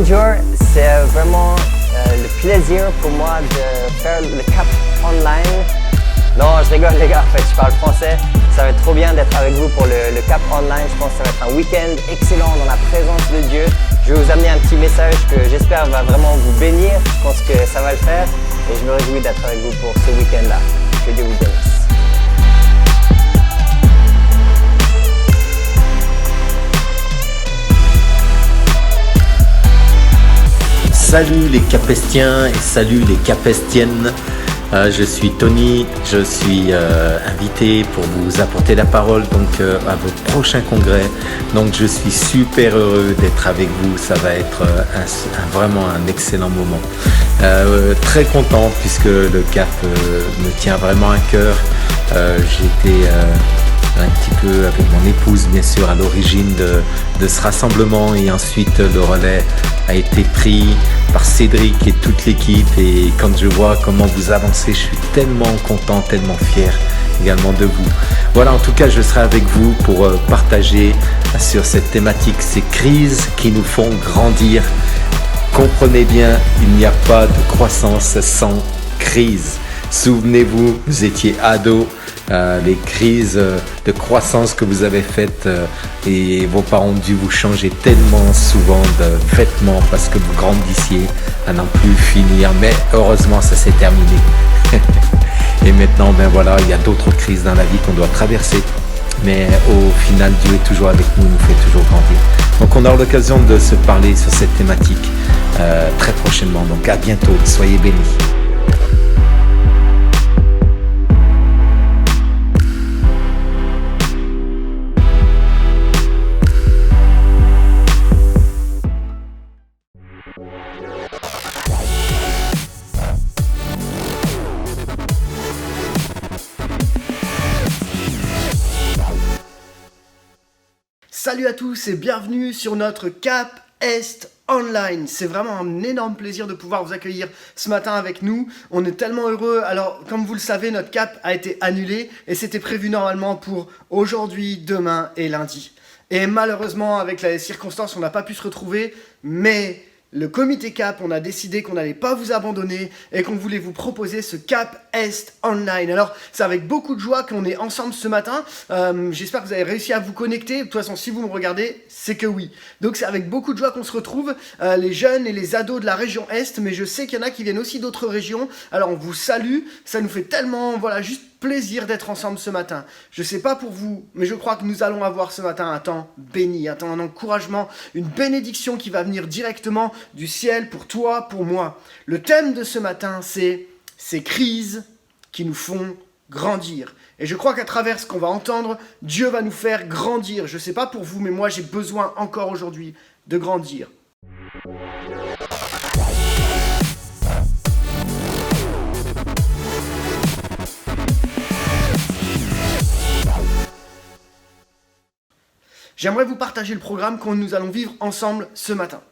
Bonjour, c'est vraiment le plaisir pour moi de faire le CAP online. Non, je rigole les gars, en fait je parle français. Ça va être trop bien d'être avec vous pour le CAP online. Je pense que ça va être un week-end excellent dans la présence de Dieu. Je vais vous amener un petit message que j'espère va vraiment vous bénir. Je pense que ça va le faire et je me réjouis d'être avec vous pour ce week-end-là. Que Dieu vous bénisse. Salut les Capestiens et salut les Capestiennes, je suis Tony, je suis invité pour vous apporter la parole à votre prochain congrès. Donc je suis super heureux d'être avec vous, ça va être vraiment un excellent moment. Très content puisque le CAP me tient vraiment à cœur. J'étais un petit peu avec mon épouse bien sûr à l'origine de ce rassemblement et ensuite le relais a été pris par Cédric et toute l'équipe et quand je vois comment vous avancez, je suis tellement content, tellement fier également de vous. Voilà, en tout cas je serai avec vous pour partager sur cette thématique, ces crises qui nous font grandir. Comprenez bien, il n'y a pas de croissance sans crise. Souvenez-vous, vous étiez ado, les crises de croissance que vous avez faites et vos parents ont dû vous changer tellement souvent de vêtements parce que vous grandissiez à n'en plus finir. Mais heureusement, ça s'est terminé. Et maintenant, ben voilà, il y a d'autres crises dans la vie qu'on doit traverser. Mais au final, Dieu est toujours avec nous, il nous fait toujours grandir. Donc on aura l'occasion de se parler sur cette thématique très prochainement. Donc à bientôt, soyez bénis. Salut à tous et bienvenue sur notre CAP Est Online. C'est vraiment un énorme plaisir de pouvoir vous accueillir ce matin avec nous. On est tellement heureux. Alors, comme vous le savez, notre CAP a été annulé et c'était prévu normalement pour aujourd'hui, demain et lundi. Et malheureusement, avec les circonstances, on n'a pas pu se retrouver, mais le comité CAP, on a décidé qu'on n'allait pas vous abandonner et qu'on voulait vous proposer ce CAP Est Online. Alors, c'est avec beaucoup de joie qu'on est ensemble ce matin. J'espère que vous avez réussi à vous connecter. De toute façon, si vous me regardez, c'est que oui. Donc, c'est avec beaucoup de joie qu'on se retrouve, les jeunes et les ados de la région Est, mais je sais qu'il y en a qui viennent aussi d'autres régions. Alors, on vous salue. Ça nous fait tellement, voilà, juste plaisir d'être ensemble ce matin. Je sais pas pour vous, mais je crois que nous allons avoir ce matin un temps béni, un temps d'encouragement, une bénédiction qui va venir directement du ciel pour toi, pour moi. Le thème de ce matin, c'est ces crises qui nous font grandir. Et je crois qu'à travers ce qu'on va entendre, Dieu va nous faire grandir. Je sais pas pour vous, mais moi j'ai besoin encore aujourd'hui de grandir. J'aimerais vous partager le programme que nous allons vivre ensemble ce matin.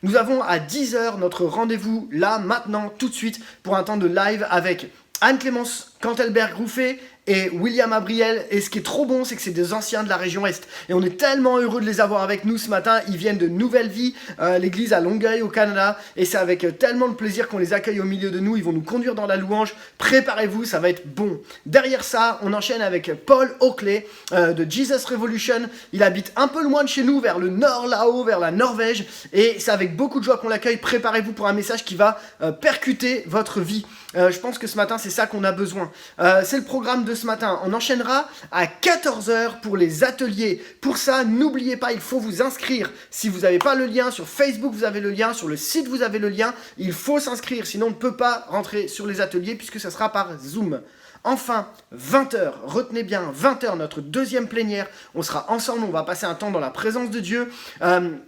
Nous avons à 10h notre rendez-vous là, maintenant, tout de suite, pour un temps de live avec Anne-Clémence Cantelberg-Rouffet et William Abriel. Et ce qui est trop bon, c'est que c'est des anciens de la région Est. Et on est tellement heureux de les avoir avec nous ce matin. Ils viennent de Nouvelle Vie, l'église à Longueuil au Canada. Et c'est avec tellement de plaisir qu'on les accueille au milieu de nous. Ils vont nous conduire dans la louange. Préparez-vous, ça va être bon. Derrière ça, on enchaîne avec Paul Oakley de Jesus Revolution. Il habite un peu loin de chez nous, vers le nord là-haut, vers la Norvège. Et c'est avec beaucoup de joie qu'on l'accueille. Préparez-vous pour un message qui va percuter votre vie. Je pense que ce matin, c'est ça qu'on a besoin. C'est le programme de ce matin. On enchaînera à 14h pour les ateliers. Pour ça, n'oubliez pas, il faut vous inscrire. Si vous n'avez pas le lien, sur Facebook, vous avez le lien. Sur le site, vous avez le lien. Il faut s'inscrire, sinon on ne peut pas rentrer sur les ateliers puisque ça sera par Zoom. Enfin, 20h, retenez bien, 20h, notre deuxième plénière, on sera ensemble, on va passer un temps dans la présence de Dieu.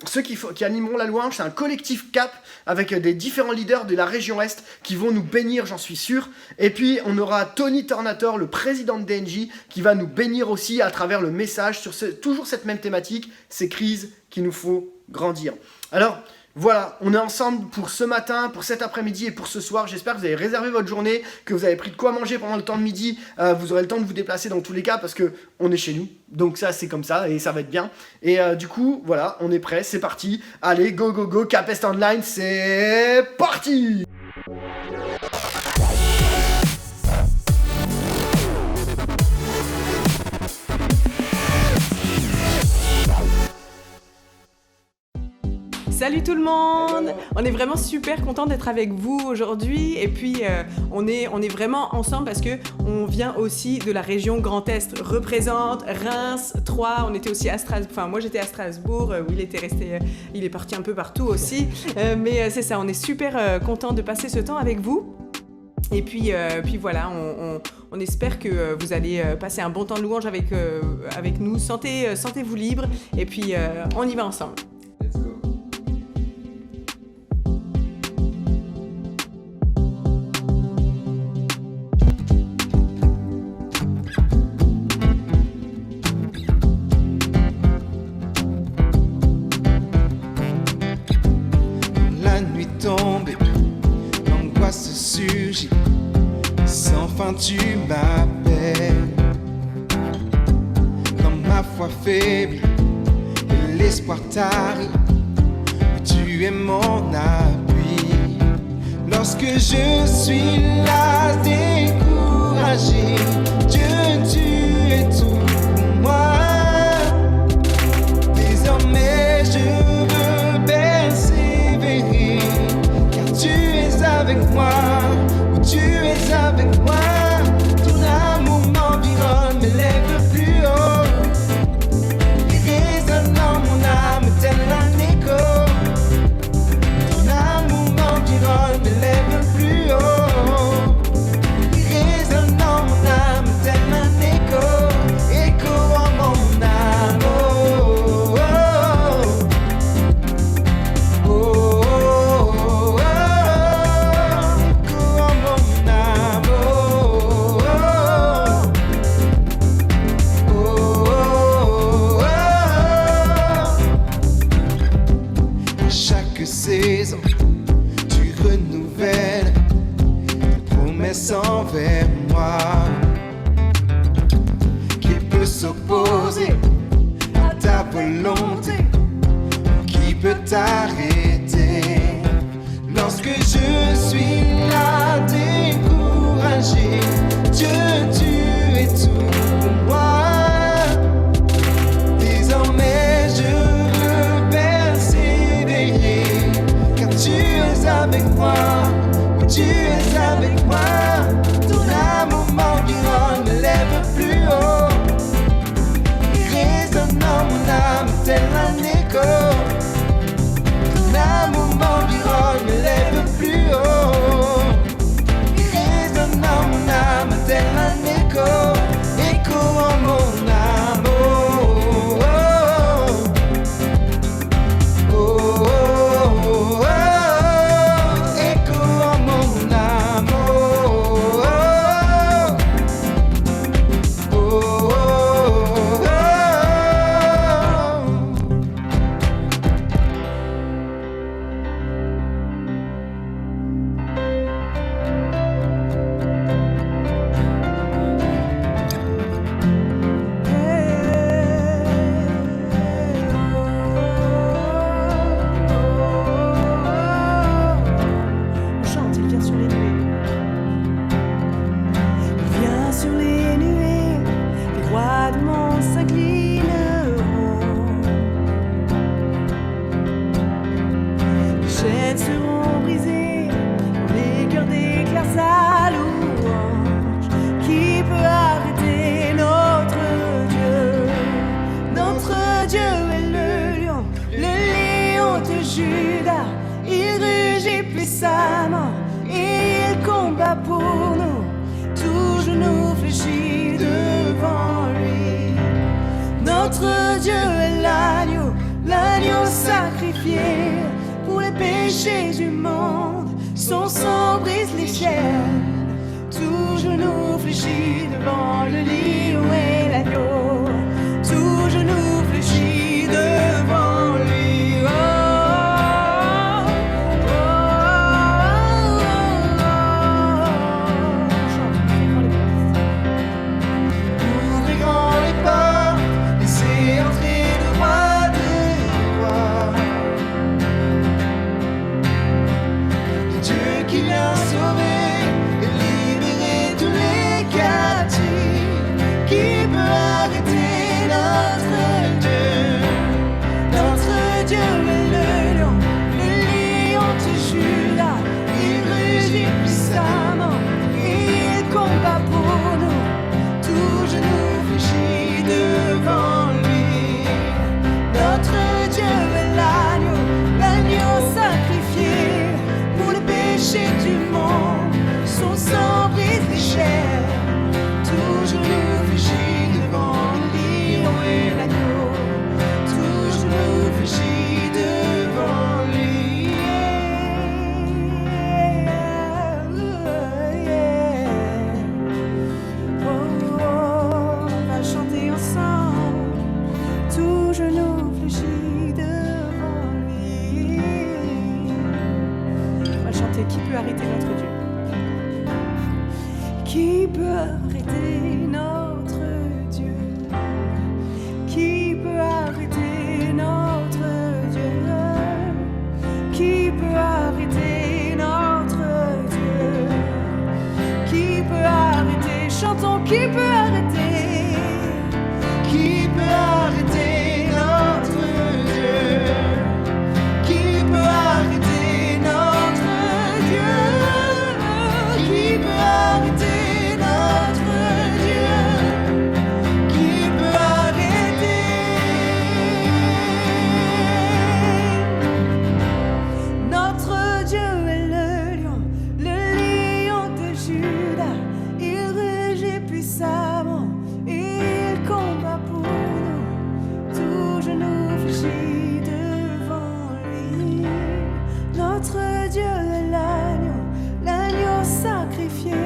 Ceux qui animeront la louange, c'est un collectif CAP avec des différents leaders de la région Est qui vont nous bénir, j'en suis sûr. Et puis, on aura Tony Tornator, le président de DNJ, qui va nous bénir aussi à travers le message sur toujours cette même thématique, ces crises qu'il nous faut grandir. Alors, Voilà, on est ensemble pour ce matin, pour cet après-midi et pour ce soir. J'espère que vous avez réservé votre journée, que vous avez pris de quoi manger pendant le temps de midi. Vous aurez le temps de vous déplacer dans tous les cas parce que on est chez nous. Donc ça, c'est comme ça et ça va être bien. Et du coup, voilà, on est prêt, c'est parti. Allez, go, go, go, Capest Online, c'est parti! Salut tout le monde! On est vraiment super content d'être avec vous aujourd'hui et puis on est vraiment ensemble parce que on vient aussi de la région Grand Est, représente Reims, Troyes, on était aussi à Strasbourg, enfin moi j'étais à Strasbourg, où il est parti un peu partout aussi, mais c'est ça, on est super content de passer ce temps avec vous. Et puis voilà, on espère que vous allez passer un bon temps de louange avec nous, sentez-vous libre et puis on y va ensemble. Let's go. Tombé, l'angoisse surgit, sans fin tu m'appelles. Quand ma foi faiblit et l'espoir tarit, tu es mon appui. Lorsque je suis là découragé, Dieu, tu es tout pour moi. Désormais je veux persévérer. Tu es avec moi, tu es avec moi. Ton amour m'environne, me lève plus haut. Il résonne dans mon âme tel un écho. Ton amour m'environne, me lève plus haut. Il résonne dans mon âme tel un écho. Écho en mon âme. Oh, oh, oh, oh, oh. Saison, tu renouvelles tes promesses envers moi. Qui peut s'opposer à ta volonté? Qui peut t'arrêter? Lorsque je suis là découragé, Dieu, tu es tout pour moi. Désormais je veux persévérer. Tu es avec moi, tu es avec moi. Ton amour m'environne, me lève plus haut. Il résonne dans mon âme tel un écho. Ton amour m'environne, me lève plus haut. Il résonne dans mon âme tel un écho. Écho en mon âme. Oh, oh, oh, oh, oh, oh. Notre Dieu est l'agneau sacrifié pour les péchés du monde. Son sang brise les chaînes, tout genou fléchit devant le lion et l'agneau. Tout genou fléchit devant lui. Oh, arrêter notre Dieu? Qui peut arrêter notre Dieu? Qui peut arrêter notre Dieu? Qui peut arrêter notre Dieu? Qui peut arrêter? Chantons, qui peut arrêter? Qui peut arrêter notre Dieu? Qui peut arrêter notre Dieu? Qui peut arrêter notre Dieu? Qui peut arrêter? Notre Dieu est le lion de Juda. Il rugit puissamment, il combat pour nous. Tout genou fléchit devant lui. Notre Dieu est l'agneau sacrifié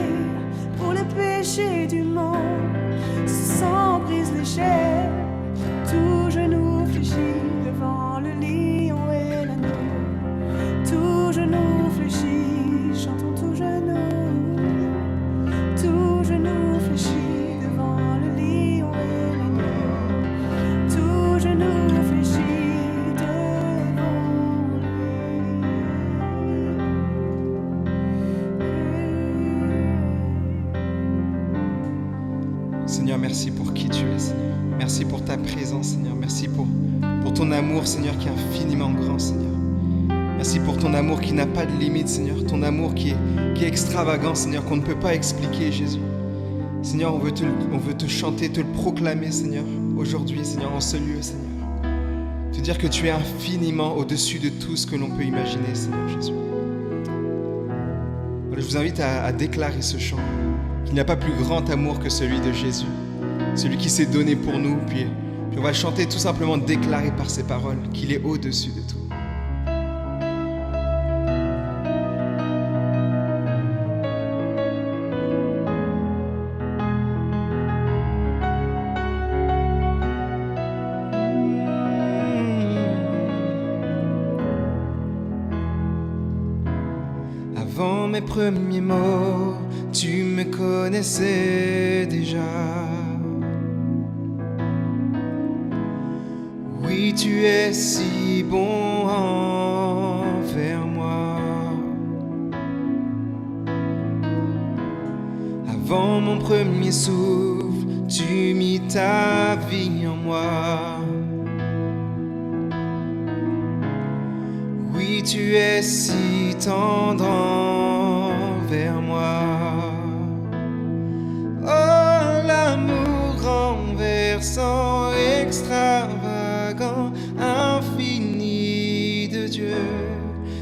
pour le péché du monde. Son sang brise les chaînes. Tout genou fléchit devant le lion et l'agneau. Tout genou fléchit, chantons tout genou. Tout genou fléchit devant le lion et l'agneau. Tout genou fléchit devant lui. Seigneur, merci pour qui tu es, Seigneur. Merci pour ta présence, Seigneur. Merci pour ton amour, Seigneur, qui est infiniment grand, Seigneur. Merci pour ton amour qui n'a pas de limite, Seigneur. Ton amour qui est extravagant, Seigneur, qu'on ne peut pas expliquer, Jésus. Seigneur, on veut te chanter, te le proclamer, Seigneur, aujourd'hui, Seigneur, en ce lieu, Seigneur. Te dire que tu es infiniment au-dessus de tout ce que l'on peut imaginer, Seigneur Jésus. Voilà, je vous invite à déclarer ce chant, qu'il n'y a pas plus grand amour que celui de Jésus, celui qui s'est donné pour nous, puis on va le chanter tout simplement, déclarer par ses paroles qu'il est au-dessus de tout. Avant mes premiers mots, tu me connaissais déjà. Oui, tu es si bon envers moi. Avant mon premier souffle, tu mis ta vie en moi. Oui, tu es si tendre envers moi. Oh, l'amour renversant, extravagant, infini de Dieu.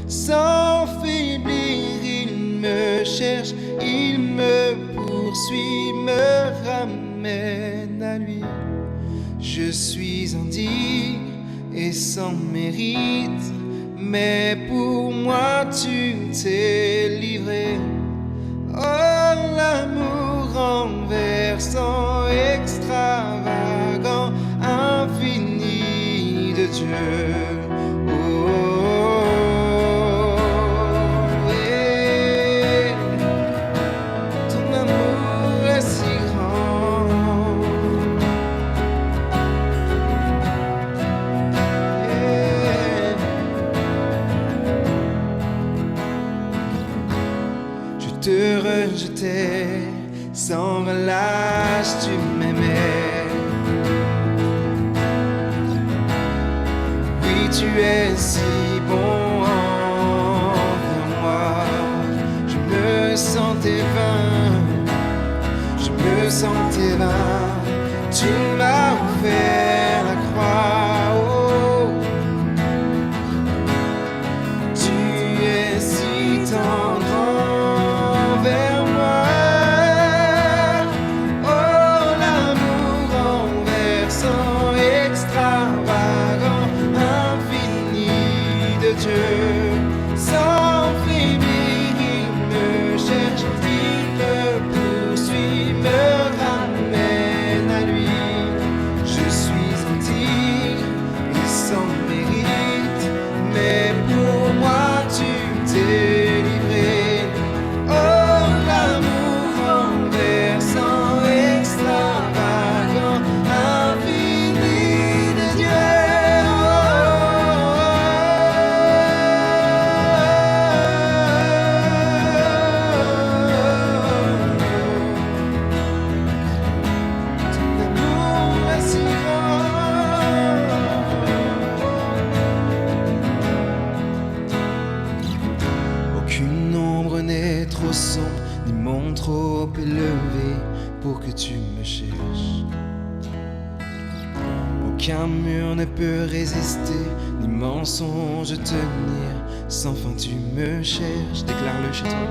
Sans faiblir, il me cherche, il me poursuit, me ramène à lui. Je suis indigne et sans mérite, mais pour moi tu t'es livré. Oh, l'amour renversant, extravagant, infini de Dieu. Oh, yeah. Ton amour est si grand. Yeah. Je te rejetais sans relâche, tu m'aimais. Oui, tu es si bon envers moi. Je me sentais vain, je me sentais vain. Tu m'as offert la croix. Oh, tu es si tendre envers moi. Oh, l'amour renversant, extravagant, infini de Dieu. Sans faiblir, il me cherche, il me poursuit, me ramène à lui. Je suis indigne et sans mérite, mais pour moi tu t'es livré. Aucun mur ne peut résister, ni mensonge tenir. Sans fin tu me cherches, déclare-le chez toi.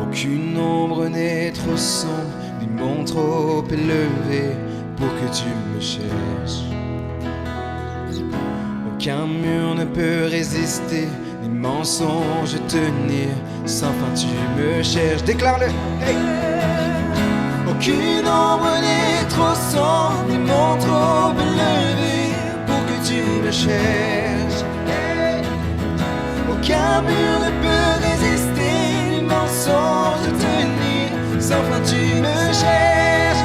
Aucune ombre n'est trop sombre, ni mon trop élevé pour que tu me cherches. Aucun mur ne peut résister, ni mensonge tenir. Sans fin tu me cherches, déclare-le. Hey. Aucune ombre n'est trop sombre, ni mon trop élevé pour que tu me cherches. Hey. Aucun mur ne peut résister, ni mensonge tenir. Sans fin tu me cherches.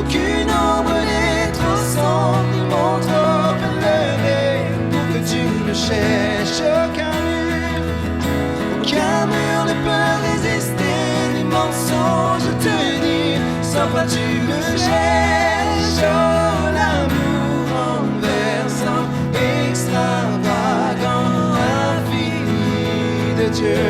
Aucune ombre n'est trop sombre, ni mon trop élevé pour que tu me cherches. Aucun mur ne peut résister, ni mensonge tenir. Sans fin tu me cherches. Oh, l'amour renversant, extravagant, infini de Dieu.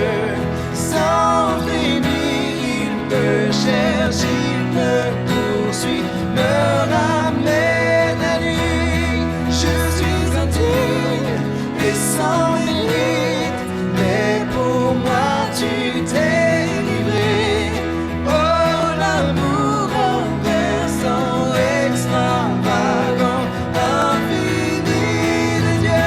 Sans frémir, il me cherche, il me poursuit, me ramène à lui. Je suis indigne et sans limite, mais pour moi tu t'es livré. Oh, l'amour renversant, extravagant, infini de Dieu.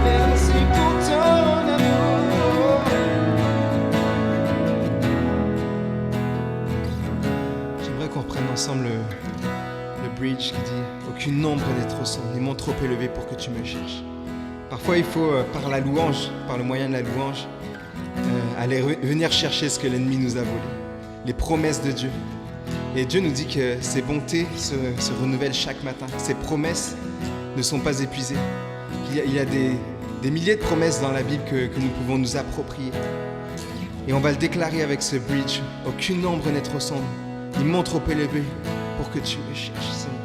Merci pour ton amour. J'aimerais qu'on reprenne ensemble le bridge qui dit aucune ombre n'est trop sombre, ni mon trop élevé pour que tu me cherches. Parfois il faut par la louange, par le moyen de la louange, venir chercher ce que l'ennemi nous a volé, les promesses de Dieu. Et Dieu nous dit que ses bontés se renouvellent chaque matin, que ses promesses ne sont pas épuisées, qu'il y a des milliers de promesses dans la Bible que nous pouvons nous approprier. Et on va le déclarer avec ce bridge. Aucune ombre n'est trop sombre, ni mon trop élevé pour que tu me cherches, Seigneur.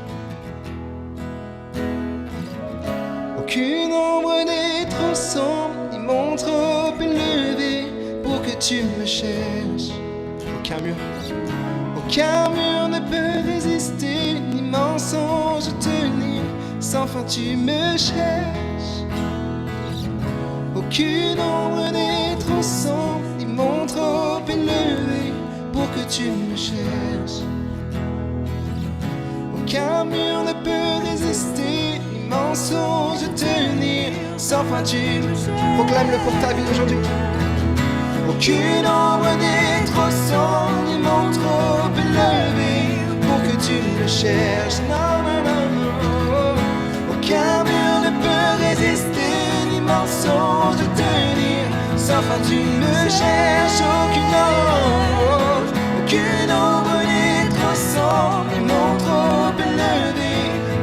Aucune ombre n'est trop sombre, ni mon trop élevé pour que tu me cherches. Aucun mur ne peut résister, ni mensonge tenir. Sans fin tu me cherches. Aucune ombre n'est trop sombre, ni mon trop élevé pour que tu me cherches. Aucun mur ne peut résister, ni mensonge tenir. Sans fin tu me cherches. Proclame-le pour ta vie aujourd'hui. Aucune ombre n'est trop sombre, ni mon trop élevé pour que tu me cherches. Non, non, non, non. Aucun mur ne peut résister, ni mensonge tenir. Sans fin tu me cherches. Aucune ombre n'est trop sombre, ni mon trop élevé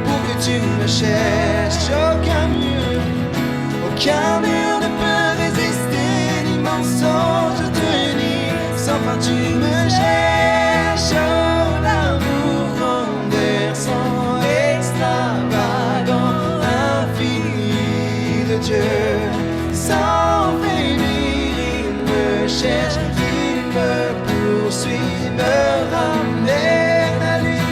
pour que tu me cherches. Aucun mur ne peut résister, ni mensonge tenir. Sans fin tu me cherches. Oh, l'amour renversant, extravagant, infini de Dieu. Sans frémir, il me cherche, il me poursuit, me ramène à lui.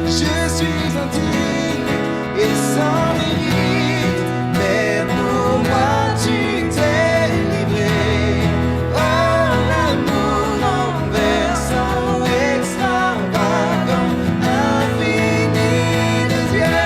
Je suis indigne et sans mérite, mais pour moi tu t'es livré. Oh, l'amour renversant, extravagant, infini de Dieu.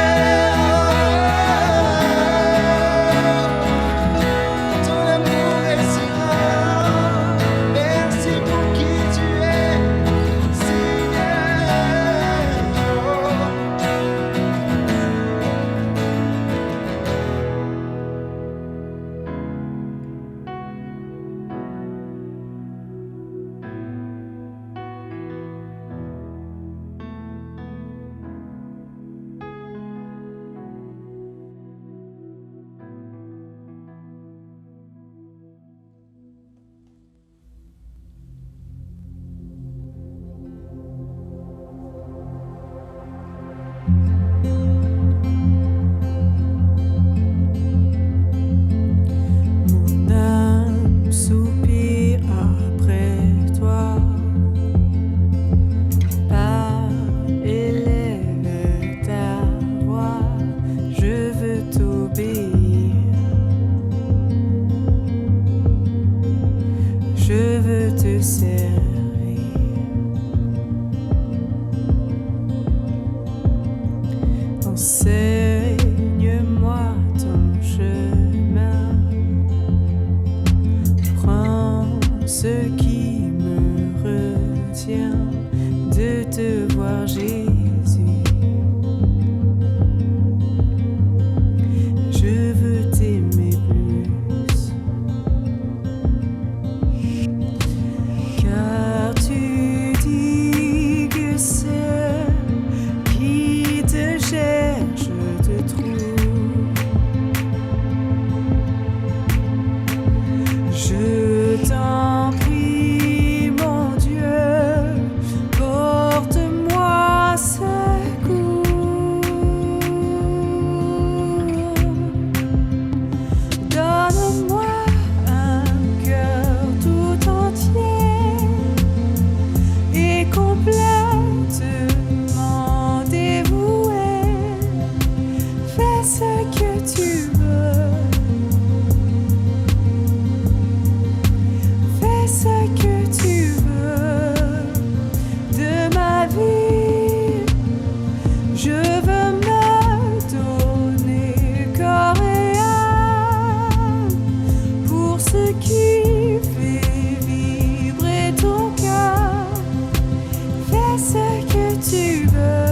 servir. Enseigne-moi ton chemin. Prends ce qui me retient de te voir, Jésus. Je veux t'aimer plus, car tu dis que ceux qui te cherchent te trouvent. Je t'en prie, mon Dieu, porte-moi secours. Donne-moi un cœur tout entier et complètement dévoué. Fais ce que tu veux. Fais ce que tu veux de ma vie. Je veux me donner corps et âme pour ce qui fait vibrer ton cœur. Fais ce que tu veux.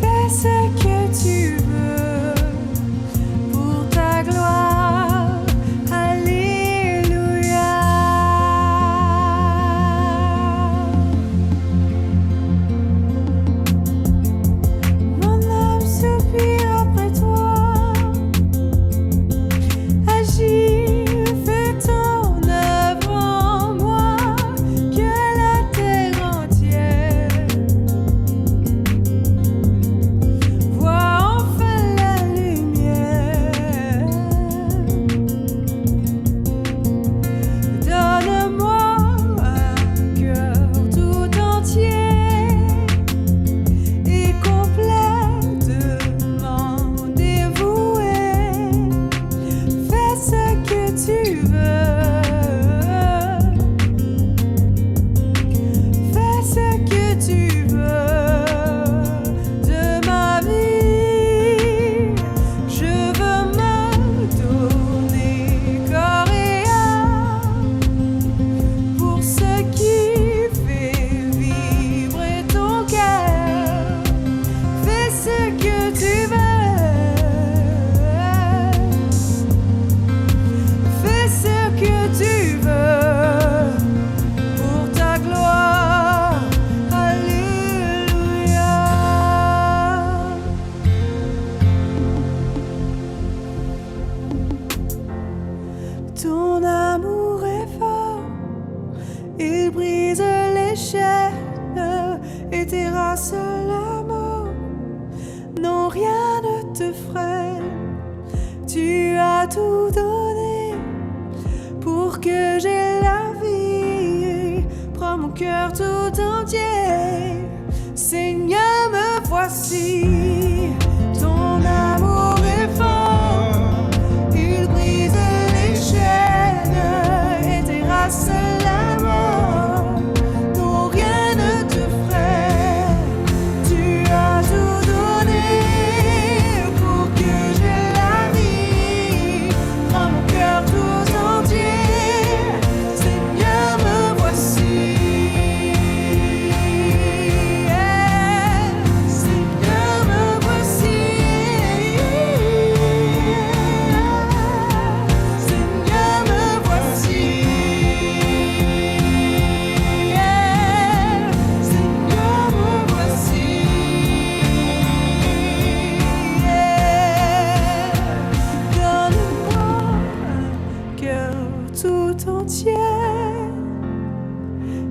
Fais ce que tu veux pour ta gloire. Alléluia. Mon âme soupire après toi. Agis, fais ton œuvre en moi, que la terre entière voit enfin la lumière. Donne-moi un cœur tout entier et complètement dévoué. Fais ce que tu veux. Fais ce que tu veux de ma vie. Je veux me donner corps et âme pour ce qui fait vibrer ton cœur. Fais ce que tu veux. Fais ce que tu veux pour ta gloire. Alléluia. Ton amour est fort, il brise les chaînes et terrasse la mort. Non, rien ne te freine, tu as tout donné pour que j'aie la vie. Prends mon cœur tout entier, Seigneur, me voici. Ton amour est fort, il brise les chaînes et terrasse la mort. Non, rien ne te freine, tu as tout donné pour que j'aie la vie. Prends mon cœur tout entier, Seigneur, me voici. Seigneur, me voici. Seigneur, me voici. Seigneur, me voici. Donne-moi un cœur tout entier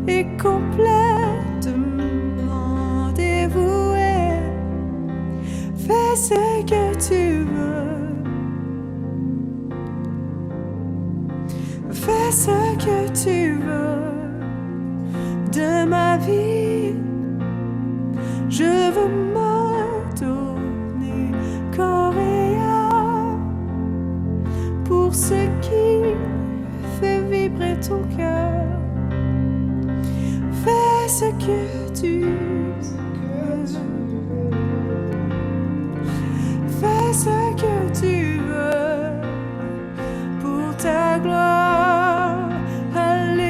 et complètement dévoué. Fais ce que tu veux. Fais ce que tu veux de ma vie. Je veux me donner corps et âme pour ce qui ton cœur. Fais ce que tu veux. Fais ce que tu veux pour ta gloire. Alléluia.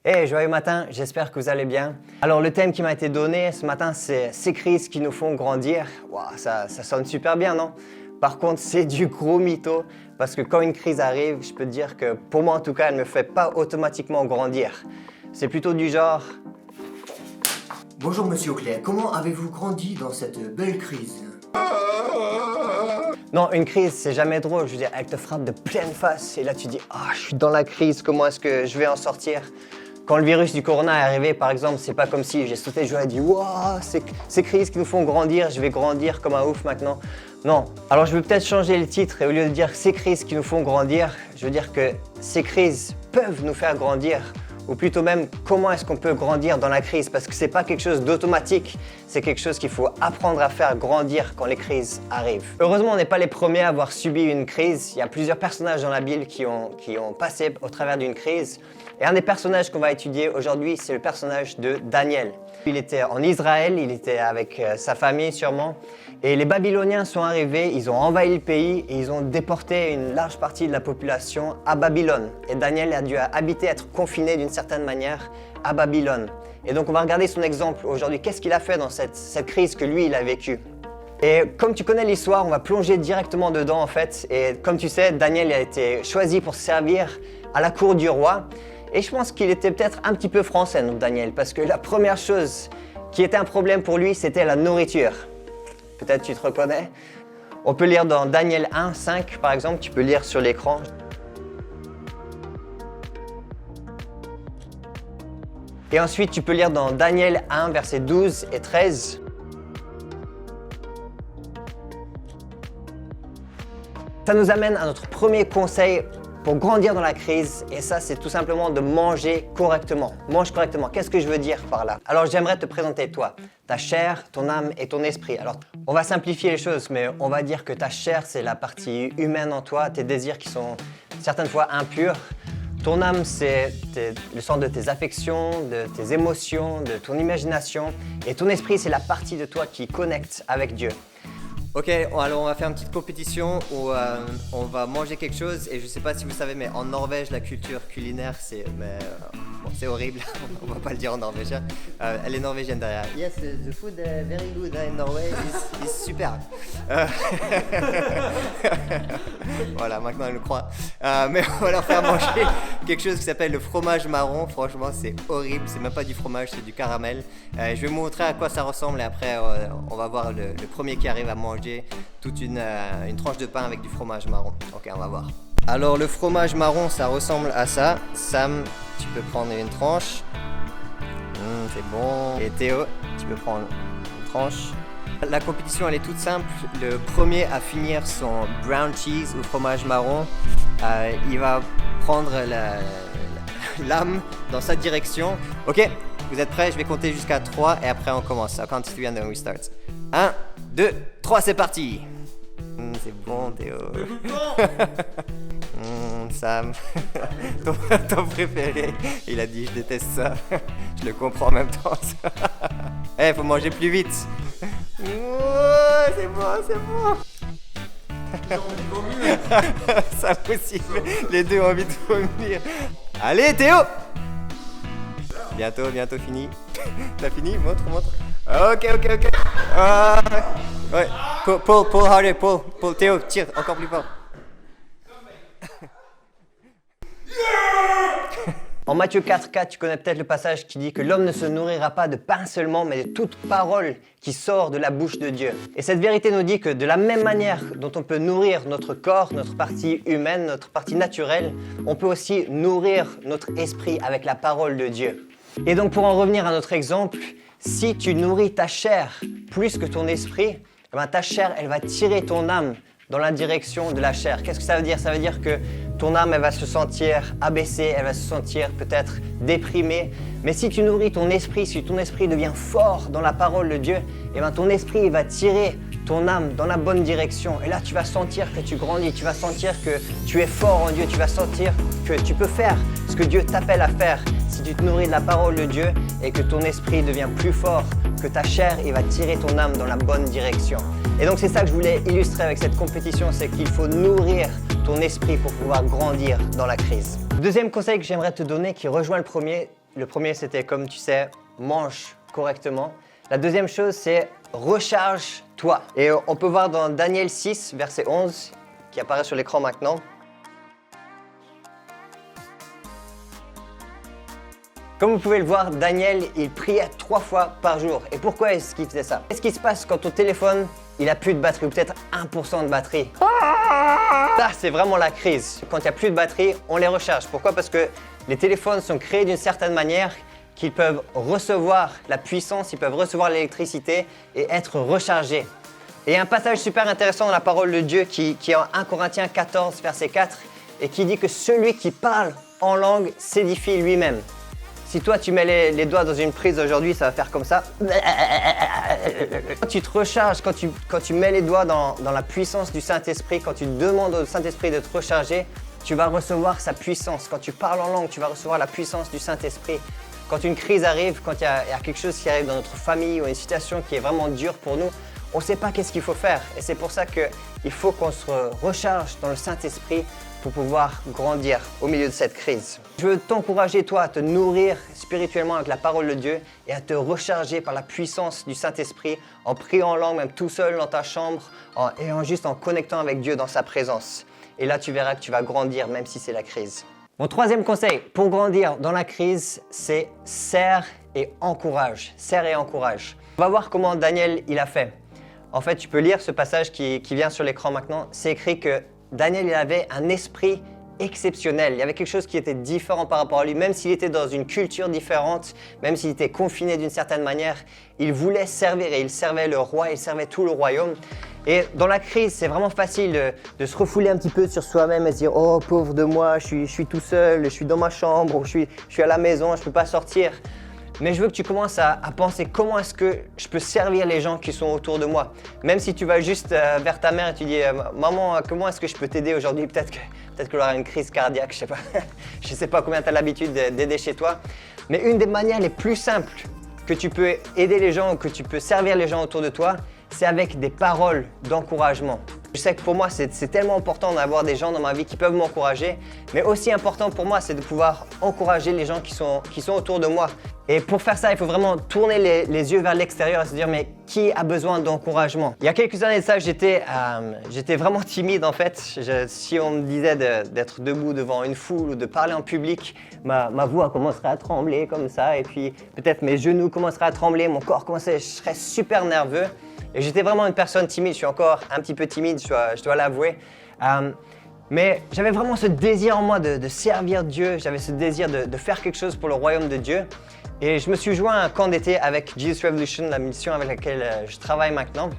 Hey, joyeux matin, j'espère que vous allez bien. Alors le thème qui m'a été donné ce matin, c'est ces crises qui nous font grandir. Wow, ça sonne super bien, non? Par contre, c'est du gros mytho, parce que quand une crise arrive, je peux te dire que pour moi en tout cas, elle ne me fait pas automatiquement grandir. C'est plutôt du genre... Bonjour Monsieur Auclair, comment avez-vous grandi dans cette belle crise? Non, une crise, c'est jamais drôle. Je veux dire, elle te frappe de pleine face et là tu dis « Ah, je suis dans la crise, comment est-ce que je vais en sortir ?» Quand le virus du corona est arrivé, par exemple, c'est pas comme si j'ai sauté de joie et dit « Waouh, ces crises qui nous font grandir, je vais grandir comme un ouf maintenant. » Non. Alors je vais peut-être changer le titre et au lieu de dire « Ces crises qui nous font grandir », je veux dire que ces crises peuvent nous faire grandir. Ou plutôt même, comment est-ce qu'on peut grandir dans la crise? Parce que c'est pas quelque chose d'automatique, c'est quelque chose qu'il faut apprendre à faire grandir quand les crises arrivent. Heureusement, on n'est pas les premiers à avoir subi une crise. Il y a plusieurs personnages dans la Bible qui ont passé au travers d'une crise. Et un des personnages qu'on va étudier aujourd'hui, c'est le personnage de Daniel. Il était en Israël, il était avec sa famille sûrement. Et les Babyloniens sont arrivés, ils ont envahi le pays et ils ont déporté une large partie de la population à Babylone. Et Daniel a dû habiter, être confiné d'une certaine manière à Babylone. Et donc on va regarder son exemple aujourd'hui. Qu'est-ce qu'il a fait dans cette crise que lui, il a vécue? Et comme tu connais l'histoire, on va plonger directement dedans en fait. Et comme tu sais, Daniel a été choisi pour servir à la cour du roi. Et je pense qu'il était peut-être un petit peu français, notre Daniel, parce que la première chose qui était un problème pour lui, c'était la nourriture. Peut-être tu te reconnais. On peut lire dans Daniel 1, 5 par exemple, tu peux lire sur l'écran. Et ensuite, tu peux lire dans Daniel 1, versets 12 et 13. Ça nous amène à notre premier conseil pour grandir dans la crise, et ça, c'est tout simplement de manger correctement. Mange correctement. Qu'est-ce que je veux dire par là? Alors, j'aimerais te présenter toi, ta chair, ton âme et ton esprit. Alors, on va simplifier les choses, mais on va dire que ta chair, c'est la partie humaine en toi, tes désirs qui sont certaines fois impurs. Ton âme, c'est le centre de tes affections, de tes émotions, de ton imagination. Et ton esprit, c'est la partie de toi qui connecte avec Dieu. Ok, alors on va faire une petite compétition où on va manger quelque chose. Et je sais pas si vous savez, mais en Norvège, la culture culinaire, c'est horrible. On va pas le dire en norvégien. Elle est norvégienne derrière. Yes, the food very good in Norway is super. Voilà, maintenant elle le croit. Mais on va leur faire manger quelque chose qui s'appelle le fromage marron. Franchement, c'est horrible. C'est même pas du fromage, c'est du caramel. Je vais vous montrer à quoi ça ressemble et après on va voir le premier qui arrive à manger toute une tranche de pain avec du fromage marron. Ok, on va voir. Alors le fromage marron, ça ressemble à ça. Sam, tu peux prendre une tranche. C'est bon. Et Théo, tu peux prendre une tranche. La compétition, elle est toute simple. Le premier à finir son brown cheese ou fromage marron, il va prendre l'âme dans sa direction. Ok, vous êtes prêts? Je vais compter jusqu'à 3 et après on commence. I'll count to 3 and then we start. 1, 2, 3, c'est parti. C'est bon, Théo. Sam, ton préféré. Il a dit je déteste ça. Je le comprends en même temps. Eh, faut manger plus vite. C'est bon, c'est bon. J'ai envie de vomir. Sam aussi, les deux ont envie de vomir. Allez, Théo. Bientôt fini. T'as fini? Montre. Ok. Ouais. Pull harder, pull. Théo, tire encore plus fort. En Matthieu 4,4, tu connais peut-être le passage qui dit que l'homme ne se nourrira pas de pain seulement, mais de toute parole qui sort de la bouche de Dieu. Et cette vérité nous dit que de la même manière dont on peut nourrir notre corps, notre partie humaine, notre partie naturelle, on peut aussi nourrir notre esprit avec la parole de Dieu. Et donc pour en revenir à notre exemple, si tu nourris ta chair plus que ton esprit, ta chair, elle va tirer ton âme dans la direction de la chair. Qu'est-ce que ça veut dire? Ça veut dire que ton âme, elle va se sentir abaissée, elle va se sentir peut-être déprimée. Mais si tu nourris ton esprit, si ton esprit devient fort dans la parole de Dieu, eh bien ton esprit il va tirer ton âme dans la bonne direction. Et là, tu vas sentir que tu grandis, tu vas sentir que tu es fort en Dieu, tu vas sentir que tu peux faire ce que Dieu t'appelle à faire. Si tu te nourris de la parole de Dieu et que ton esprit devient plus fort que ta chair, il va tirer ton âme dans la bonne direction. Et donc c'est ça que je voulais illustrer avec cette compétition, c'est qu'il faut nourrir ton esprit pour pouvoir grandir dans la crise. Deuxième conseil que j'aimerais te donner qui rejoint le premier c'était comme tu sais, mange correctement. La deuxième chose c'est recharge-toi. Et on peut voir dans Daniel 6, verset 11, qui apparaît sur l'écran maintenant. Comme vous pouvez le voir, Daniel, il priait 3 fois par jour. Et pourquoi est-ce qu'il faisait ça? Qu'est-ce qui se passe quand ton téléphone, il a plus de batterie ou peut-être 1% de batterie? Ça, c'est vraiment la crise. Quand il n'y a plus de batterie, on les recharge. Pourquoi? Parce que les téléphones sont créés d'une certaine manière qu'ils peuvent recevoir la puissance, ils peuvent recevoir l'électricité et être rechargés. Et il y a un passage super intéressant dans la parole de Dieu qui est en 1 Corinthiens 14, verset 4, et qui dit que celui qui parle en langue s'édifie lui-même. Si toi, tu mets les doigts dans une prise aujourd'hui, ça va faire comme ça. Quand tu te recharges, quand tu mets les doigts dans la puissance du Saint-Esprit, quand tu demandes au Saint-Esprit de te recharger, tu vas recevoir sa puissance. Quand tu parles en langue, tu vas recevoir la puissance du Saint-Esprit. Quand une crise arrive, quand il y a quelque chose qui arrive dans notre famille ou une situation qui est vraiment dure pour nous, on ne sait pas qu'est-ce qu'il faut faire. Et c'est pour ça qu'il faut qu'on se recharge dans le Saint-Esprit pour pouvoir grandir au milieu de cette crise. Je veux t'encourager, toi, à te nourrir spirituellement avec la parole de Dieu et à te recharger par la puissance du Saint-Esprit en priant en langue, même tout seul dans ta chambre et juste en connectant avec Dieu dans sa présence. Et là, tu verras que tu vas grandir même si c'est la crise. Mon troisième conseil pour grandir dans la crise, c'est sers et encourage. Sers et encourage. On va voir comment Daniel il a fait. En fait, tu peux lire ce passage qui vient sur l'écran maintenant. C'est écrit que Daniel il avait un esprit exceptionnel. Il y avait quelque chose qui était différent par rapport à lui. Même s'il était dans une culture différente, même s'il était confiné d'une certaine manière, il voulait servir et il servait le roi, il servait tout le royaume. Et dans la crise, c'est vraiment facile de se refouler un petit peu sur soi-même et se dire « Oh, pauvre de moi, je suis tout seul, je suis dans ma chambre, ou je suis à la maison, je ne peux pas sortir. » Mais je veux que tu commences à penser comment est-ce que je peux servir les gens qui sont autour de moi. Même si tu vas juste vers ta mère et tu dis « Maman, comment est-ce que je peux t'aider aujourd'hui ?» Peut-être qu'elle aura une crise cardiaque, je sais pas. Je sais pas combien tu as l'habitude d'aider chez toi. Mais une des manières les plus simples que tu peux aider les gens ou que tu peux servir les gens autour de toi, c'est avec des paroles d'encouragement. Je sais que pour moi, c'est tellement important d'avoir des gens dans ma vie qui peuvent m'encourager, mais aussi important pour moi, c'est de pouvoir encourager les gens qui sont autour de moi. Et pour faire ça, il faut vraiment tourner les yeux vers l'extérieur et se dire, mais qui a besoin d'encouragement? Il y a quelques années de ça, j'étais vraiment timide en fait. Si on me disait d'être debout devant une foule ou de parler en public, ma voix commencerait à trembler comme ça, et puis peut-être mes genoux commenceraient à trembler, mon corps je serais super nerveux. Et j'étais vraiment une personne timide, je suis encore un petit peu timide, je dois l'avouer. Mais j'avais vraiment ce désir en moi de servir Dieu, j'avais ce désir de faire quelque chose pour le royaume de Dieu. Et je me suis joint à un camp d'été avec Jesus Revolution, la mission avec laquelle je travaille maintenant.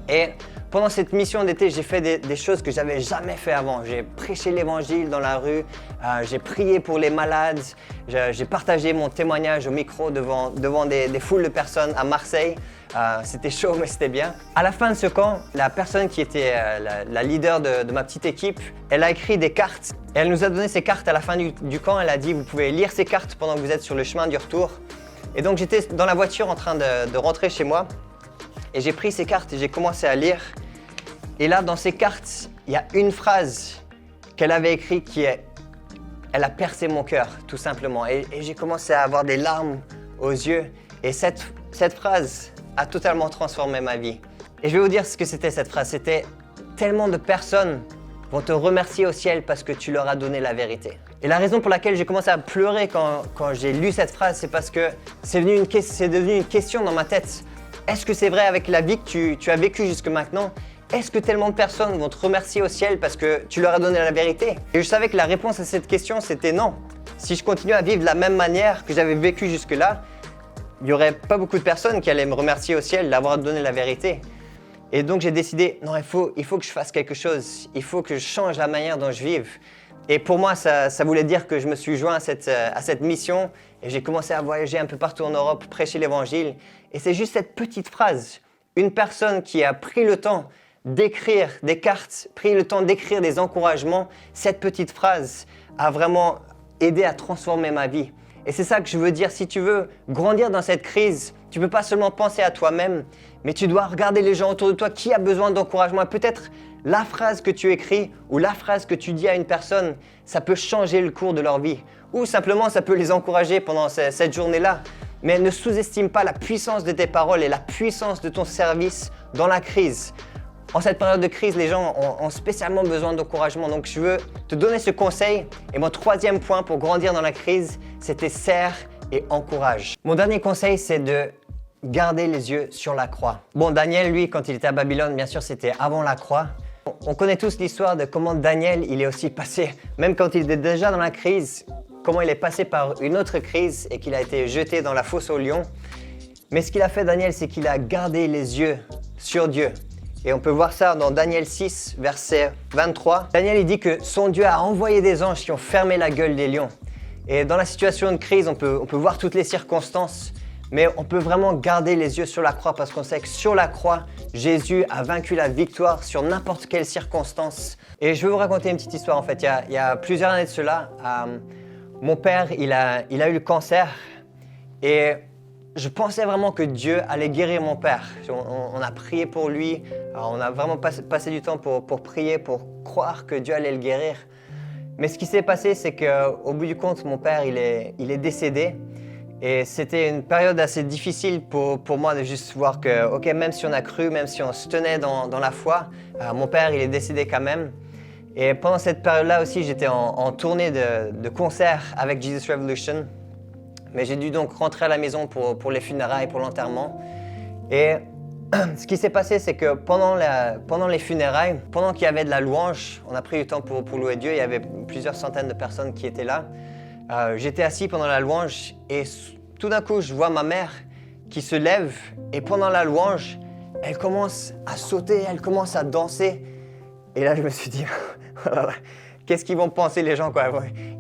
Et pendant cette mission d'été, j'ai fait des choses que j'avais jamais fait avant. J'ai prêché l'évangile dans la rue, j'ai prié pour les malades, j'ai partagé mon témoignage au micro devant des foules de personnes à Marseille. C'était chaud, mais c'était bien. À la fin de ce camp, la personne qui était la leader de ma petite équipe, elle a écrit des cartes. Et elle nous a donné ces cartes à la fin du camp. Elle a dit, vous pouvez lire ces cartes pendant que vous êtes sur le chemin du retour. Et donc j'étais dans la voiture en train de rentrer chez moi. Et j'ai pris ces cartes et j'ai commencé à lire. Et là, dans ces cartes, il y a une phrase qu'elle avait écrite elle a percé mon cœur, tout simplement. Et j'ai commencé à avoir des larmes aux yeux. Et cette phrase a totalement transformé ma vie. Et je vais vous dire ce que c'était cette phrase. C'était tellement de personnes vont te remercier au ciel parce que tu leur as donné la vérité. Et la raison pour laquelle j'ai commencé à pleurer quand j'ai lu cette phrase, c'est parce que c'est devenu une question dans ma tête. Est-ce que c'est vrai avec la vie que tu as vécue jusque maintenant? Est-ce que tellement de personnes vont te remercier au ciel parce que tu leur as donné la vérité? Et je savais que la réponse à cette question, c'était non. Si je continue à vivre de la même manière que j'avais vécu jusque-là, il n'y aurait pas beaucoup de personnes qui allaient me remercier au ciel d'avoir donné la vérité. Et donc j'ai décidé, non, il faut que je fasse quelque chose, il faut que je change la manière dont je vive. Et pour moi, ça voulait dire que je me suis joint à cette mission et j'ai commencé à voyager un peu partout en Europe, prêcher l'évangile. Et c'est juste cette petite phrase, une personne qui a pris le temps d'écrire des cartes, pris le temps d'écrire des encouragements, cette petite phrase a vraiment aidé à transformer ma vie. Et c'est ça que je veux dire, si tu veux grandir dans cette crise, tu ne peux pas seulement penser à toi-même, mais tu dois regarder les gens autour de toi qui a besoin d'encouragement. Peut-être la phrase que tu écris ou la phrase que tu dis à une personne, ça peut changer le cours de leur vie. Ou simplement, ça peut les encourager pendant cette journée-là. Mais ne sous-estime pas la puissance de tes paroles et la puissance de ton service dans la crise. En cette période de crise, les gens ont spécialement besoin d'encouragement. Donc, je veux te donner ce conseil. Et mon troisième point pour grandir dans la crise, c'était serre et encourage. Mon dernier conseil, c'est de garder les yeux sur la croix. Bon, Daniel, lui, quand il était à Babylone, bien sûr, c'était avant la croix. On connaît tous l'histoire de comment Daniel, il est aussi passé, même quand il était déjà dans la crise, comment il est passé par une autre crise et qu'il a été jeté dans la fosse aux lions. Mais ce qu'il a fait, Daniel, c'est qu'il a gardé les yeux sur Dieu. Et on peut voir ça dans Daniel 6, verset 23. Daniel, il dit que son Dieu a envoyé des anges qui ont fermé la gueule des lions. Et dans la situation de crise, on peut voir toutes les circonstances, mais on peut vraiment garder les yeux sur la croix parce qu'on sait que sur la croix, Jésus a vaincu la victoire sur n'importe quelle circonstance. Et je vais vous raconter une petite histoire en fait. Il y a plusieurs années de cela, mon père, il a eu le cancer et je pensais vraiment que Dieu allait guérir mon père. On a prié pour lui, on a vraiment passé du temps pour prier, pour croire que Dieu allait le guérir. Mais ce qui s'est passé, c'est qu'au bout du compte, mon père, il est décédé. Et c'était une période assez difficile pour moi de juste voir que, ok, même si on a cru, même si on se tenait dans la foi, mon père, il est décédé quand même. Et pendant cette période-là aussi, j'étais en tournée de concert avec Jesus Revolution. Mais j'ai dû donc rentrer à la maison pour les funérailles, pour l'enterrement. Et ce qui s'est passé, c'est que pendant les funérailles, pendant qu'il y avait de la louange, on a pris du temps pour louer Dieu, il y avait plusieurs centaines de personnes qui étaient là. J'étais assis pendant la louange et tout d'un coup, je vois ma mère qui se lève et pendant la louange, elle commence à sauter, elle commence à danser. Et là, je me suis dit, qu'est-ce qu'ils vont penser les gens, quoi?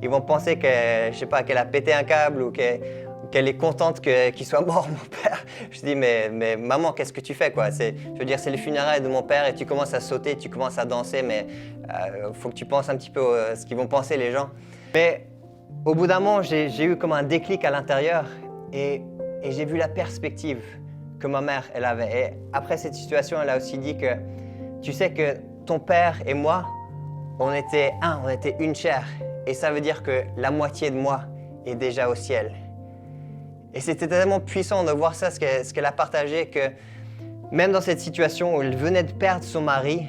Ils vont penser que, je sais pas, qu'elle a pété un câble ou qu'elle est contente qu'il soit mort, mon père. Je dis, mais maman, qu'est-ce que tu fais, quoi? Je veux dire, c'est les funérailles de mon père et tu commences à sauter, tu commences à danser, mais faut que tu penses un petit peu à ce qu'ils vont penser les gens. Mais au bout d'un moment, j'ai eu comme un déclic à l'intérieur et j'ai vu la perspective que ma mère, elle avait. Et après cette situation, elle a aussi dit que, tu sais que ton père et moi, on était une chair. Et ça veut dire que la moitié de moi est déjà au ciel. Et c'était tellement puissant de voir ça, ce qu'elle a partagé, que même dans cette situation où elle venait de perdre son mari,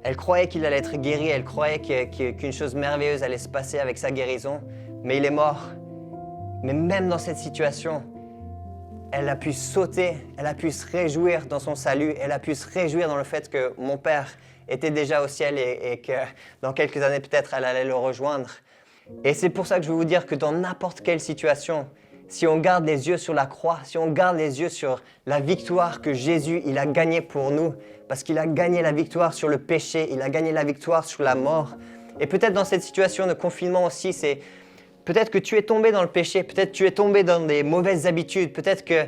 elle croyait qu'il allait être guéri, elle croyait qu'une chose merveilleuse allait se passer avec sa guérison, mais il est mort. Mais même dans cette situation, elle a pu sauter, elle a pu se réjouir dans son salut, elle a pu se réjouir dans le fait que mon père était déjà au ciel et que dans quelques années peut-être elle allait le rejoindre. Et c'est pour ça que je veux vous dire que dans n'importe quelle situation, si on garde les yeux sur la croix, si on garde les yeux sur la victoire que Jésus il a gagnée pour nous, parce qu'il a gagné la victoire sur le péché, il a gagné la victoire sur la mort. Et peut-être dans cette situation de confinement aussi, c'est peut-être que tu es tombé dans le péché, peut-être que tu es tombé dans des mauvaises habitudes, peut-être que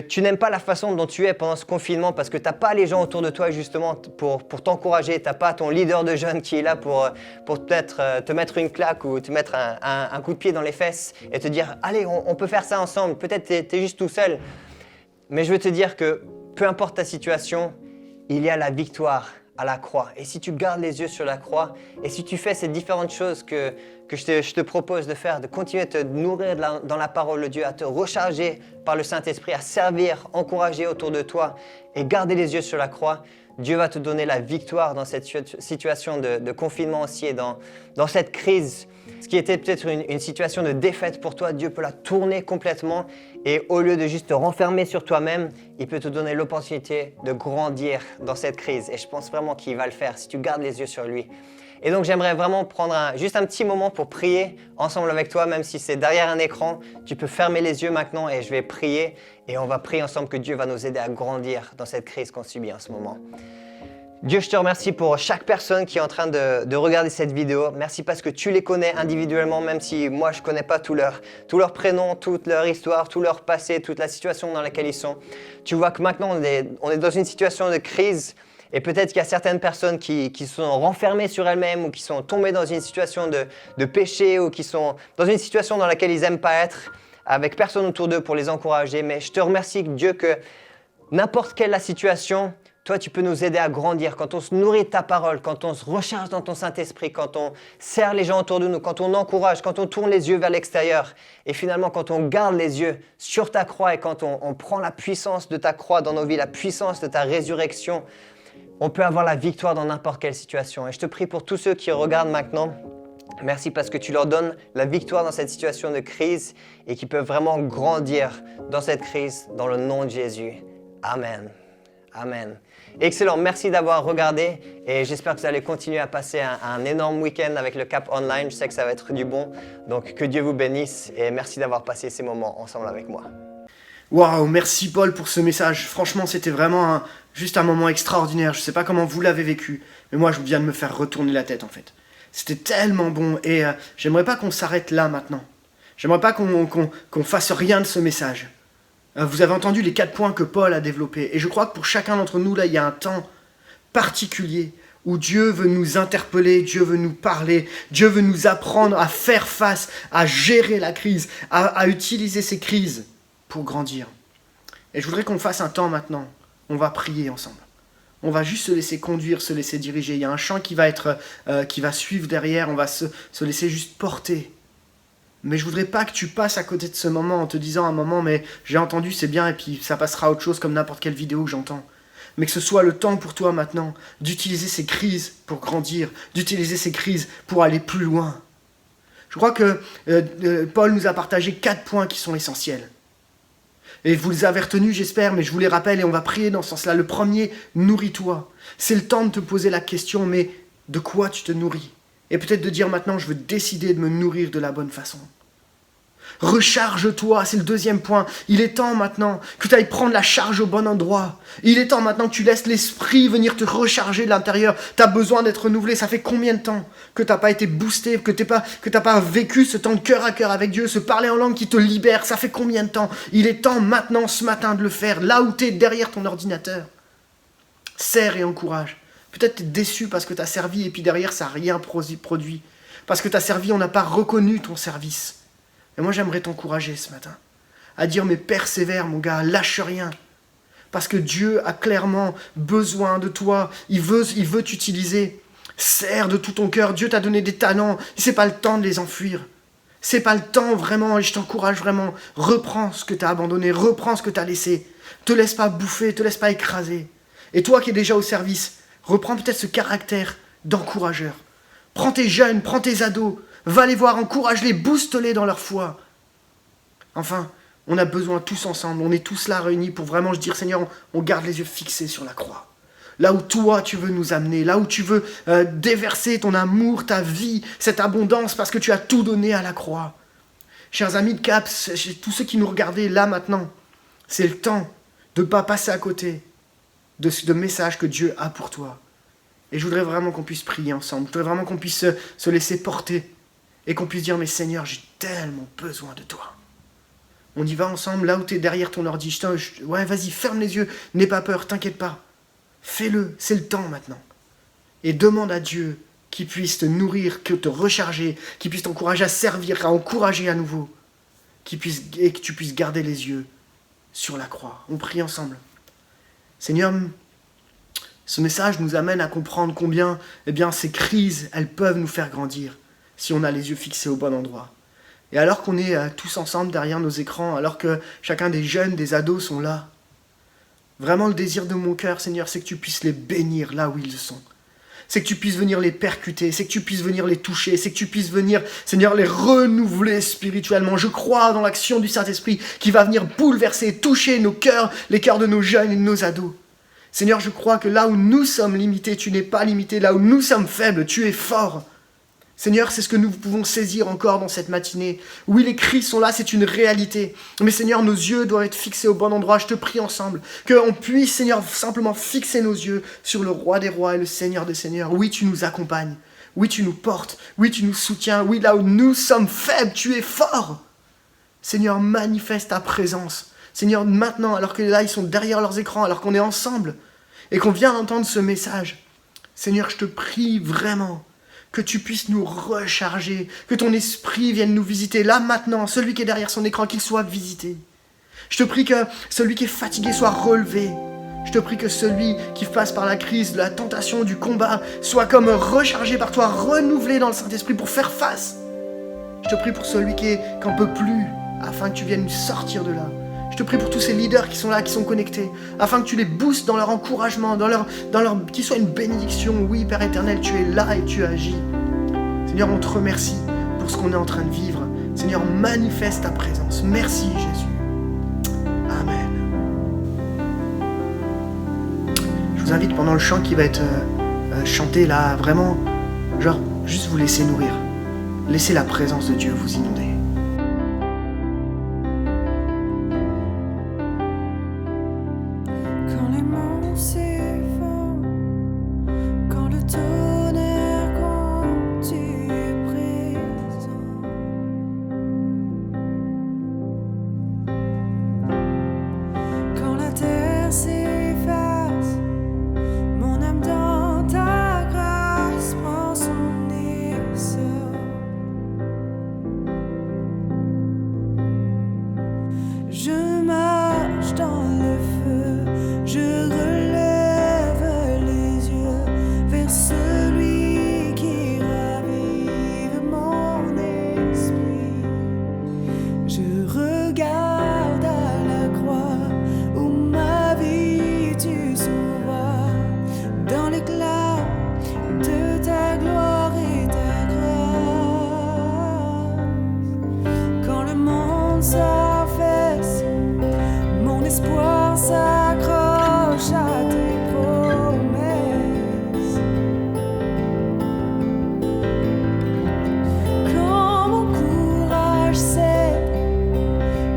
tu n'aimes pas la façon dont tu es pendant ce confinement parce que tu n'as pas les gens autour de toi justement pour t'encourager, tu n'as pas ton leader de jeunes qui est là pour peut-être te mettre une claque ou te mettre un coup de pied dans les fesses et te dire « Allez, on peut faire ça ensemble », peut-être tu es juste tout seul. Mais je veux te dire que peu importe ta situation, il y a la victoire à la croix. Et si tu gardes les yeux sur la croix et si tu fais ces différentes choses que je te propose de faire, de continuer à te nourrir dans la parole de Dieu, à te recharger par le Saint-Esprit, à servir, encourager autour de toi et garder les yeux sur la croix, Dieu va te donner la victoire dans cette situation de confinement aussi et dans cette crise. Ce qui était peut-être une situation de défaite pour toi, Dieu peut la tourner complètement et au lieu de juste te renfermer sur toi-même, il peut te donner l'opportunité de grandir dans cette crise. Et je pense vraiment qu'il va le faire si tu gardes les yeux sur lui. Et donc j'aimerais vraiment prendre juste un petit moment pour prier ensemble avec toi, même si c'est derrière un écran. Tu peux fermer les yeux maintenant et je vais prier. Et on va prier ensemble que Dieu va nous aider à grandir dans cette crise qu'on subit en ce moment. Dieu, je te remercie pour chaque personne qui est en train de regarder cette vidéo. Merci parce que tu les connais individuellement, même si moi je ne connais pas tous leurs prénoms, toute leur histoire, tout leur passé, toute la situation dans laquelle ils sont. Tu vois que maintenant on est dans une situation de crise et peut-être qu'il y a certaines personnes qui sont renfermées sur elles-mêmes ou qui sont tombées dans une situation de péché ou qui sont dans une situation dans laquelle ils n'aiment pas être, avec personne autour d'eux pour les encourager. Mais je te remercie, Dieu, que n'importe quelle la situation, toi, tu peux nous aider à grandir. Quand on se nourrit de ta parole, quand on se recharge dans ton Saint-Esprit, quand on sert les gens autour de nous, quand on encourage, quand on tourne les yeux vers l'extérieur et finalement quand on garde les yeux sur ta croix et quand on prend la puissance de ta croix dans nos vies, la puissance de ta résurrection, on peut avoir la victoire dans n'importe quelle situation. Et je te prie pour tous ceux qui regardent maintenant. Merci parce que tu leur donnes la victoire dans cette situation de crise et qui peuvent vraiment grandir dans cette crise dans le nom de Jésus. Amen. Amen. Excellent, merci d'avoir regardé et j'espère que vous allez continuer à passer un énorme week-end avec le Cap Online. Je sais que ça va être du bon, donc que Dieu vous bénisse et merci d'avoir passé ces moments ensemble avec moi. Waouh, merci Paul pour ce message. Franchement, c'était vraiment juste un moment extraordinaire. Je ne sais pas comment vous l'avez vécu, mais moi je viens de me faire retourner la tête en fait. C'était tellement bon et j'aimerais pas qu'on s'arrête là maintenant. J'aimerais pas qu'on fasse rien de ce message. Vous avez entendu les 4 points que Paul a développés. Et je crois que pour chacun d'entre nous, là, il y a un temps particulier où Dieu veut nous interpeller, Dieu veut nous parler, Dieu veut nous apprendre à faire face, à gérer la crise, à utiliser ces crises pour grandir. Et je voudrais qu'on fasse un temps maintenant. On va prier ensemble. On va juste se laisser conduire, se laisser diriger. Il y a un chant qui va suivre derrière. On va se laisser juste porter. Mais je voudrais pas que tu passes à côté de ce moment en te disant à un moment, mais j'ai entendu, c'est bien, et puis ça passera à autre chose comme n'importe quelle vidéo que j'entends. Mais que ce soit le temps pour toi maintenant d'utiliser ces crises pour grandir, d'utiliser ces crises pour aller plus loin. Je crois que Paul nous a partagé 4 points qui sont essentiels. Et vous les avez retenus, j'espère, mais je vous les rappelle et on va prier dans ce sens-là. Le premier, nourris-toi. C'est le temps de te poser la question, mais de quoi tu te nourris ? Et peut-être de dire maintenant, je veux décider de me nourrir de la bonne façon. Recharge-toi, c'est le deuxième point. Il est temps maintenant que tu ailles prendre la charge au bon endroit. Il est temps maintenant que tu laisses l'esprit venir te recharger de l'intérieur. Tu as besoin d'être renouvelé. Ça fait combien de temps que tu n'as pas été boosté, que tu n'as pas vécu ce temps de cœur à cœur avec Dieu, ce parler en langue qui te libère? Ça fait combien de temps? Il est temps maintenant, ce matin, de le faire, là où tu es derrière ton ordinateur. Serre et encourage. Peut-être tu es déçu parce que tu as servi et puis derrière, ça n'a rien produit. Parce que tu as servi, on n'a pas reconnu ton service. Et moi, j'aimerais t'encourager ce matin à dire, mais persévère, mon gars, lâche rien. Parce que Dieu a clairement besoin de toi. Il veut t'utiliser. Serre de tout ton cœur. Dieu t'a donné des talents. C'est pas le temps de les enfuir. C'est pas le temps, vraiment, et je t'encourage vraiment. Reprends ce que tu as abandonné. Reprends ce que tu as laissé. Te laisse pas bouffer, te laisse pas écraser. Et toi qui es déjà au service, reprends peut-être ce caractère d'encourageur. Prends tes jeunes, prends tes ados. Va les voir, encourage-les, booste-les dans leur foi. Enfin, on a besoin tous ensemble, on est tous là réunis pour vraiment se dire, Seigneur, on garde les yeux fixés sur la croix. Là où toi, tu veux nous amener, là où tu veux déverser ton amour, ta vie, cette abondance, parce que tu as tout donné à la croix. Chers amis de CAPS, tous ceux qui nous regardaient là maintenant, c'est le temps de ne pas passer à côté de ce message que Dieu a pour toi. Et je voudrais vraiment qu'on puisse prier ensemble, je voudrais vraiment qu'on puisse se laisser porter. Et qu'on puisse dire, mais Seigneur, j'ai tellement besoin de toi. On y va ensemble, là où tu es derrière ton ordi. Ouais, vas-y, ferme les yeux, n'aie pas peur, t'inquiète pas. Fais-le, c'est le temps maintenant. Et demande à Dieu qu'il puisse te nourrir, que te recharger, qu'il puisse t'encourager à servir, à encourager à nouveau. Et que tu puisses garder les yeux sur la croix. On prie ensemble. Seigneur, ce message nous amène à comprendre combien ces crises, elles peuvent nous faire grandir. Si on a les yeux fixés au bon endroit. Et alors qu'on est tous ensemble derrière nos écrans, alors que chacun des jeunes, des ados sont là, vraiment le désir de mon cœur, Seigneur, c'est que tu puisses les bénir là où ils sont. C'est que tu puisses venir les percuter, c'est que tu puisses venir les toucher, c'est que tu puisses venir, Seigneur, les renouveler spirituellement. Je crois dans l'action du Saint-Esprit qui va venir bouleverser, toucher nos cœurs, les cœurs de nos jeunes et de nos ados. Seigneur, je crois que là où nous sommes limités, tu n'es pas limité. Là où nous sommes faibles, tu es fort. Seigneur, c'est ce que nous pouvons saisir encore dans cette matinée. Oui, les cris sont là, c'est une réalité. Mais Seigneur, nos yeux doivent être fixés au bon endroit. Je te prie ensemble qu'on puisse, Seigneur, simplement fixer nos yeux sur le Roi des rois et le Seigneur des seigneurs. Oui, tu nous accompagnes. Oui, tu nous portes. Oui, tu nous soutiens. Oui, là où nous sommes faibles, tu es fort. Seigneur, manifeste ta présence. Seigneur, maintenant, alors que là, ils sont derrière leurs écrans, alors qu'on est ensemble et qu'on vient d'entendre ce message. Seigneur, je te prie vraiment que tu puisses nous recharger, que ton esprit vienne nous visiter. Là, maintenant, celui qui est derrière son écran, qu'il soit visité. Je te prie que celui qui est fatigué soit relevé. Je te prie que celui qui passe par la crise, de la tentation, du combat, soit comme rechargé par toi, renouvelé dans le Saint-Esprit pour faire face. Je te prie pour celui qui n'en peut plus, afin que tu viennes sortir de là. Je te prie pour tous ces leaders qui sont là, qui sont connectés, afin que tu les boostes dans leur encouragement, qu'ils soient une bénédiction. Oui, Père éternel, tu es là et tu agis. Seigneur, on te remercie pour ce qu'on est en train de vivre. Seigneur, manifeste ta présence. Merci, Jésus. Amen. Je vous invite pendant le chant qui va être chanté là, vraiment, genre, juste vous laisser nourrir. Laissez la présence de Dieu vous inonder. Quand les monts s'effondrent, quand le tonnerre gronde, tu es présent. Quand la terre s'efface, mon âme dans ta grâce prend son essor. Je marche dans le feu, je relève les yeux vers celui qui ravive mon esprit. Je regarde à la croix où ma vie tu sauveras, dans l'éclat de ta gloire et ta grâce. Quand le monde s'affaisse, mon espoir s'accroche à tes promesses. Quand mon courage cède,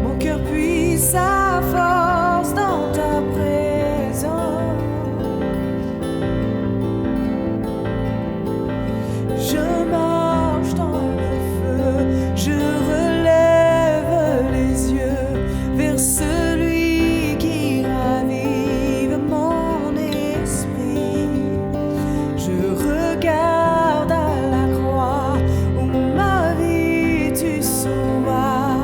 mon cœur puise sa force dans ta présence. Je marche dans le feu, je relève les yeux vers celui qui ravive mon esprit. Je regarde à la croix où ma vie tu sauveras,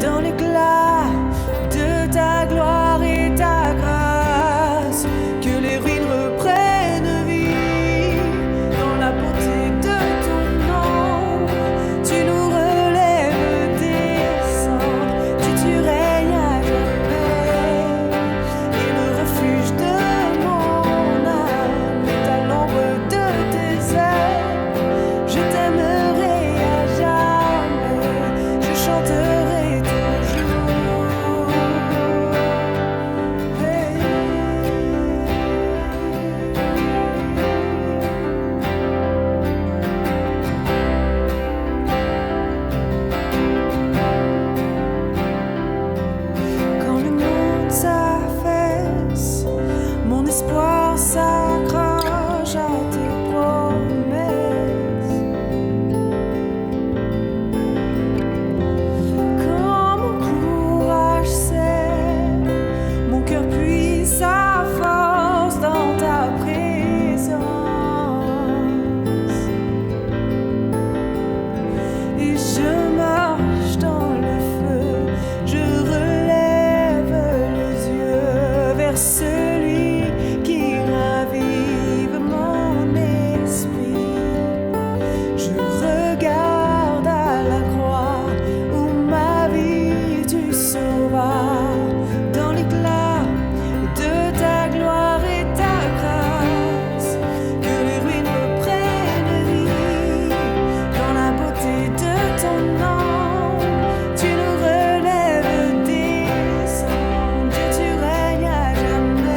dans l'éclat de ta gloire et ta grâce. Que les ruines reprennent vie dans la beauté de ton nom. Tu nous relèves des cendres, tu règnes à jamais. Et le refuge de mon âme est à l'ombre de tes ailes. Je t'aimerai à jamais, je chanterai toujours. Hey. Quand le monde s'affaisse, mon espoir s'accroche à tes promesses. Quand mon courage cède, mon cœur puise sa force dans ta présence. Et je marche dans le feu, je relève les yeux vers celui qui ravive mon esprit. Je regarde à la croix où ma vie tu sauveras, dans l'éclat de ta gloire et ta grâce. Que les ruines reprennent vie dans la beauté de ton nom. Tu nous relèves des cendres, Dieu tu règnes à jamais.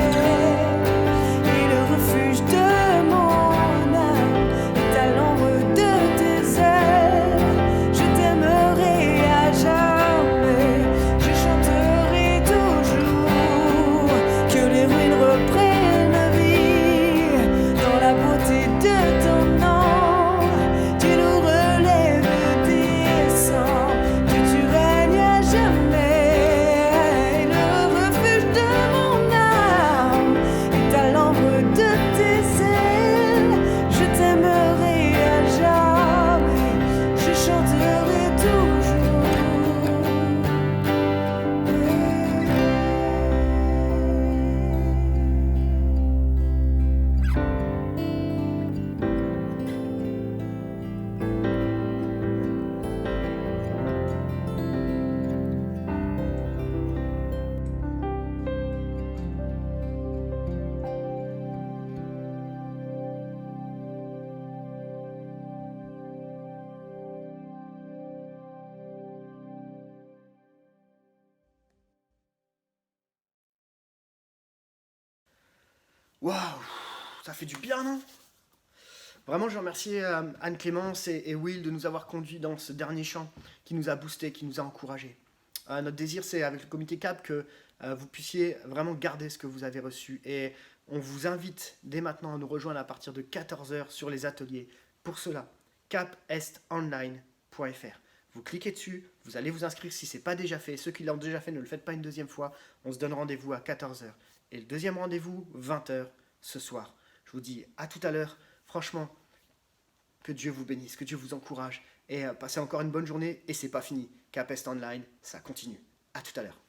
Waouh, ça fait du bien, non? Vraiment, je remercie Anne-Clémence et Will de nous avoir conduits dans ce dernier chant qui nous a boosté, qui nous a encouragés. Notre désir, c'est avec le comité CAP que vous puissiez vraiment garder ce que vous avez reçu. Et on vous invite dès maintenant à nous rejoindre à partir de 14h sur les ateliers. Pour cela, capestonline.fr. Vous cliquez dessus, vous allez vous inscrire si ce n'est pas déjà fait. Ceux qui l'ont déjà fait, ne le faites pas une deuxième fois. On se donne rendez-vous à 14h. Et le deuxième rendez-vous, 20h ce soir. Je vous dis à tout à l'heure. Franchement, que Dieu vous bénisse, que Dieu vous encourage. Et passez encore une bonne journée. Et c'est pas fini. Capest Online, ça continue. À tout à l'heure.